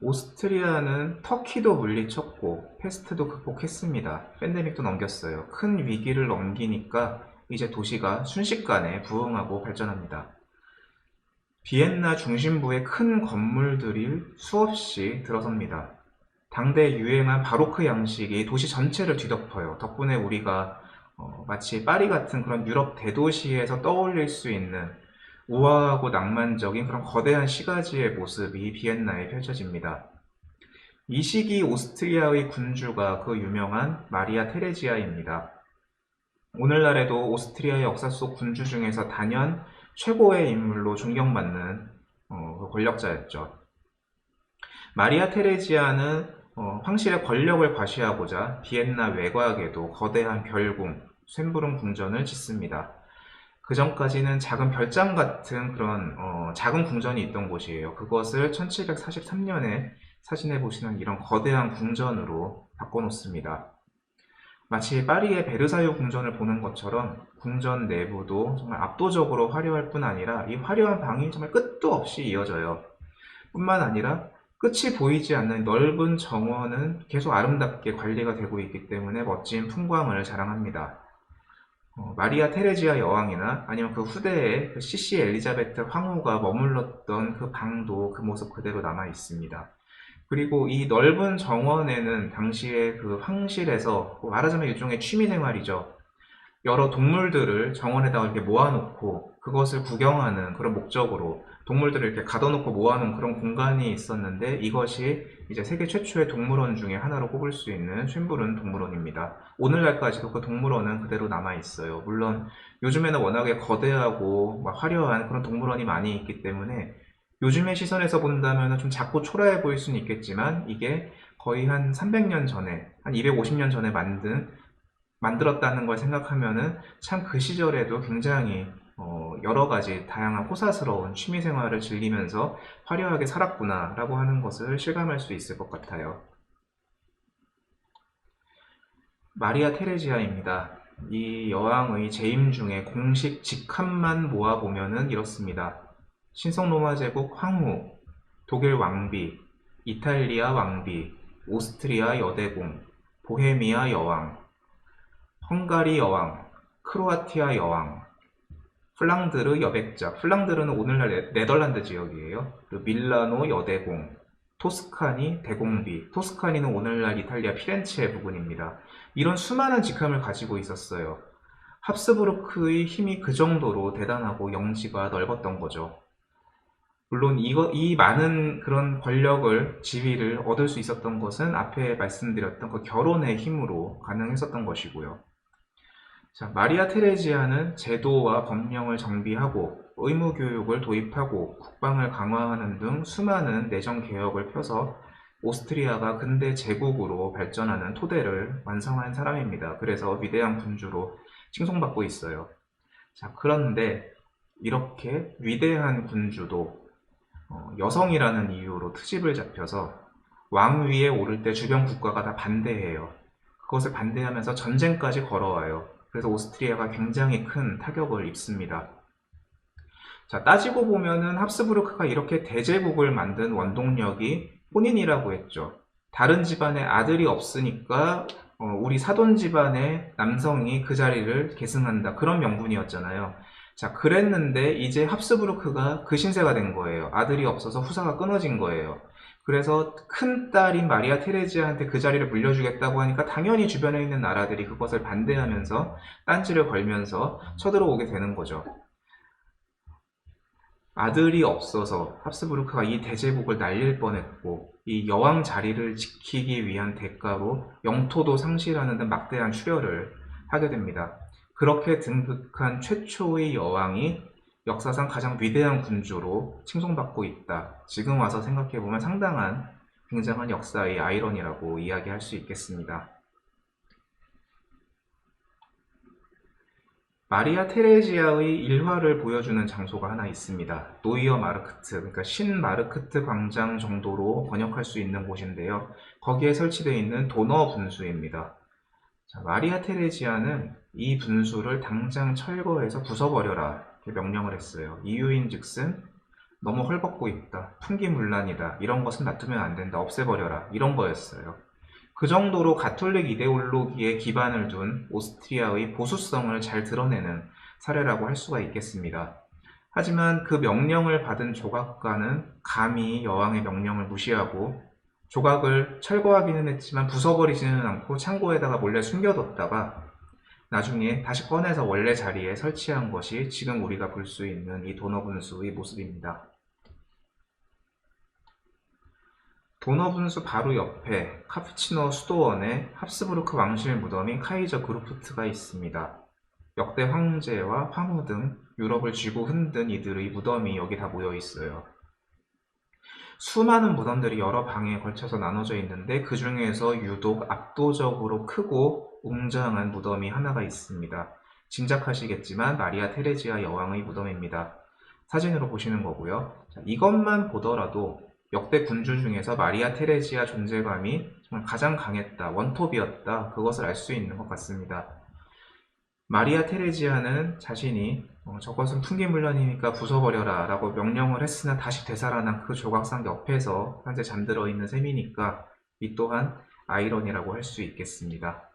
오스트리아는 터키도 물리쳤고 패스트도 극복했습니다. 팬데믹도 넘겼어요. 큰 위기를 넘기니까 이제 도시가 순식간에 부흥하고 발전합니다. 비엔나 중심부에 큰 건물들이 수없이 들어섭니다. 당대 유행한 바로크 양식이 도시 전체를 뒤덮어요. 덕분에 우리가 마치 파리 같은 그런 유럽 대도시에서 떠올릴 수 있는 우아하고 낭만적인 그런 거대한 시가지의 모습이 비엔나에 펼쳐집니다. 이 시기 오스트리아의 군주가 그 유명한 마리아 테레지아입니다. 오늘날에도 오스트리아의 역사 속 군주 중에서 단연 최고의 인물로 존경받는 그 권력자였죠. 마리아 테레지아는 황실의 권력을 과시하고자 비엔나 외곽에도 거대한 별궁, 쇤부른 궁전을 짓습니다. 그 전까지는 작은 별장 같은 그런 작은 궁전이 있던 곳이에요. 그것을 1743년에 사진에 보시는 이런 거대한 궁전으로 바꿔놓습니다. 마치 파리의 베르사유 궁전을 보는 것처럼 궁전 내부도 정말 압도적으로 화려할 뿐 아니라 이 화려한 방이 정말 끝도 없이 이어져요. 뿐만 아니라 끝이 보이지 않는 넓은 정원은 계속 아름답게 관리가 되고 있기 때문에 멋진 풍광을 자랑합니다. 마리아 테레지아 여왕이나 아니면 그 후대에 그 시시 엘리자베트 황후가 머물렀던 그 방도 그 모습 그대로 남아 있습니다. 그리고 이 넓은 정원에는 당시에 그 황실에서 말하자면 일종의 취미 생활이죠. 여러 동물들을 정원에다가 이렇게 모아놓고 그것을 구경하는 그런 목적으로 동물들을 이렇게 가둬놓고 모아놓은 그런 공간이 있었는데 이것이 이제 세계 최초의 동물원 중에 하나로 꼽을 수 있는 쇤부른 동물원입니다. 오늘날까지도 그 동물원은 그대로 남아있어요. 물론 요즘에는 워낙에 거대하고 화려한 그런 동물원이 많이 있기 때문에 요즘의 시선에서 본다면 좀 작고 초라해 보일 수는 있겠지만 이게 거의 한 300년 전에, 한 250년 전에 만들었다는 걸 생각하면은 참 그 시절에도 굉장히 여러 가지 다양한 호사스러운 취미 생활을 즐기면서 화려하게 살았구나라고 하는 것을 실감할 수 있을 것 같아요. 마리아 테레지아입니다. 이 여왕의 재임 중에 공식 직함만 모아보면은 이렇습니다. 신성 로마 제국 황후, 독일 왕비, 이탈리아 왕비, 오스트리아 여대공, 보헤미아 여왕, 헝가리 여왕, 크로아티아 여왕, 플랑드르 여백자, 플랑드르는 오늘날 네덜란드 지역이에요. 그리고 밀라노 여대공, 토스카니 대공비, 토스카니는 오늘날 이탈리아 피렌체 부근입니다. 이런 수많은 직함을 가지고 있었어요. 합스부르크의 힘이 그 정도로 대단하고 영지가 넓었던 거죠. 물론 이 많은 그런 권력을, 지위를 얻을 수 있었던 것은 앞에 말씀드렸던 그 결혼의 힘으로 가능했었던 것이고요. 자, 마리아 테레지아는 제도와 법령을 정비하고 의무교육을 도입하고 국방을 강화하는 등 수많은 내정 개혁을 펴서 오스트리아가 근대 제국으로 발전하는 토대를 완성한 사람입니다. 그래서 위대한 군주로 칭송받고 있어요. 자, 그런데 이렇게 위대한 군주도 여성이라는 이유로 트집을 잡혀서 왕위에 오를 때 주변 국가가 다 반대해요. 그것을 반대하면서 전쟁까지 걸어와요. 그래서 오스트리아가 굉장히 큰 타격을 입습니다. 자, 따지고 보면은 합스부르크가 이렇게 대제국을 만든 원동력이 혼인이라고 했죠. 다른 집안에 아들이 없으니까 우리 사돈 집안의 남성이 그 자리를 계승한다. 그런 명분이었잖아요. 자, 그랬는데 이제 합스부르크가 그 신세가 된 거예요. 아들이 없어서 후사가 끊어진 거예요. 그래서 큰 딸인 마리아 테레지아한테 그 자리를 물려주겠다고 하니까 당연히 주변에 있는 나라들이 그것을 반대하면서 딴지를 걸면서 쳐들어오게 되는 거죠. 아들이 없어서 합스부르크가 이 대제국을 날릴 뻔했고 이 여왕 자리를 지키기 위한 대가로 영토도 상실하는 등 막대한 출혈을 하게 됩니다. 그렇게 등극한 최초의 여왕이 역사상 가장 위대한 군주로 칭송받고 있다. 지금 와서 생각해보면 상당한 굉장한 역사의 아이러니라고 이야기할 수 있겠습니다. 마리아 테레지아의 일화를 보여주는 장소가 하나 있습니다. 노이어 마르크트, 그러니까 신마르크트 광장 정도로 번역할 수 있는 곳인데요. 거기에 설치되어 있는 도너 분수입니다. 자, 마리아 테레지아는 이 분수를 당장 철거해서 부숴버려라 이렇게 명령을 했어요. 이유인 즉슨 너무 헐벗고 있다, 풍기문란이다, 이런 것은 놔두면 안 된다, 없애버려라, 이런 거였어요. 그 정도로 가톨릭 이데올로기에 기반을 둔 오스트리아의 보수성을 잘 드러내는 사례라고 할 수가 있겠습니다. 하지만 그 명령을 받은 조각가는 감히 여왕의 명령을 무시하고 조각을 철거하기는 했지만 부숴버리지는 않고 창고에다가 몰래 숨겨뒀다가 나중에 다시 꺼내서 원래 자리에 설치한 것이 지금 우리가 볼 수 있는 이 도너분수의 모습입니다. 도너분수 바로 옆에 카푸치노 수도원에 합스부르크 왕실 무덤인 카이저 그루프트가 있습니다. 역대 황제와 황후 등 유럽을 쥐고 흔든 이들의 무덤이 여기 다 모여 있어요. 수많은 무덤들이 여러 방에 걸쳐서 나눠져 있는데 그 중에서 유독 압도적으로 크고 웅장한 무덤이 하나가 있습니다. 짐작하시겠지만 마리아 테레지아 여왕의 무덤입니다. 사진으로 보시는 거고요. 자, 이것만 보더라도 역대 군주 중에서 마리아 테레지아 존재감이 정말 가장 강했다, 원톱이었다, 그것을 알 수 있는 것 같습니다. 마리아 테레지아는 자신이 저것은 풍기물란이니까 부숴버려라 라고 명령을 했으나 다시 되살아난 그 조각상 옆에서 현재 잠들어 있는 셈이니까 이 또한 아이러니라고 할 수 있겠습니다.